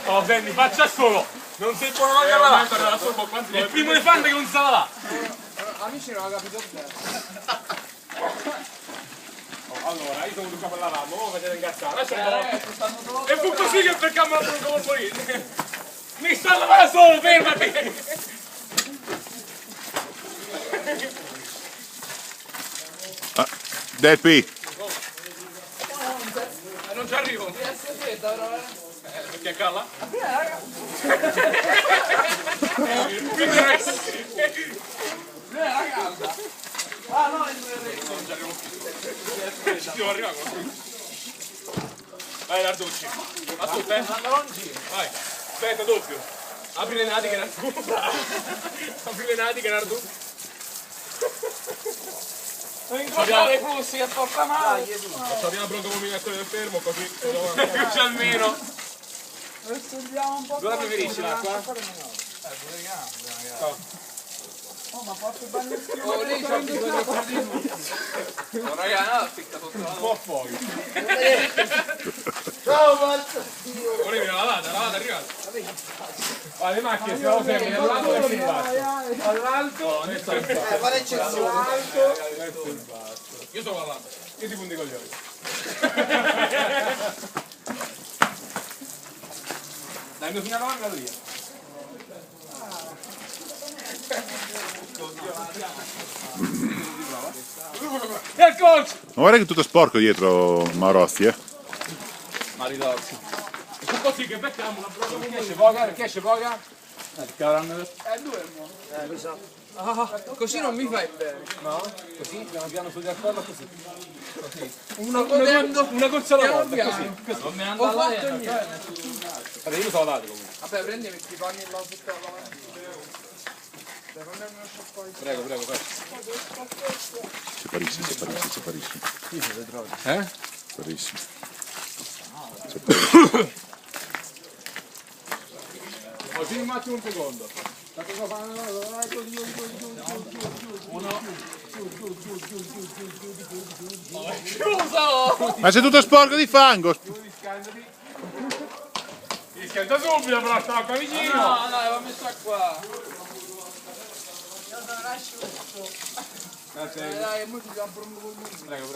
Oh, Benny, faccia solo! Non sei buono a là! Il primo elefante che non stava là! Amici non ho capito bene. Allora, io sono venuto qua per la ramo, ora vedete incazzare, e fu così che beccammo la polpolino. Mi sta da solo, fermati! Delpi! Non ci arrivo! Perché è calla? Quindi la calda. Ah no, non ci arrivo più. Ci devo arrivare. Vai Narducci. Aspetta, vai. Aspetta, doppio. Apri le natiche Nardu. Apri le natiche Nardu. Non incontrare i flussi che porta male. Facciamo pronto come mi metto nel fermo così. Così almeno. Studiamo un po'. Dove preferisci l'acqua? Oh, ma porta il bagnettino. Oh, lì c'è bisogno di perdino. Oh, raga, no, ficca sotto la un po' a fuoco. Ciao, Matt. Volevi la lavata, arrivata. Le macchine si lavano sempre dall'alto e in basso. All'alto, Fare eccezione. io sono all'alto, io ti punti i coglioni. Dai, mi fino alla manga via. E il coach! Ma guarda che è tutto sporco dietro Marozzi, Maridozzi. E tu così che becchiamo una prova con esce poca? Perché esce poca? Perché avranno... Due mi sa. Così non mi fai bene. No? Così, piano piano sul d'accordo così. Una corsa alla volta, così. Non mi andavo a fatto niente. Allora, io sono dato comunque. Vabbè, prendi e metti i panni là sotto la lavagna. Devo prendermi uno sciacquaio. Prego, fai. Separissimo. Chi se le trovi? Separissimo. Così un attimo un secondo. Ma sei tutto sporco di fango! Mi schianta subito però stava qua vicino. No, l'ho messa qua. Grazie. Dai, mo ci abbiamo pronto col muso. Prego.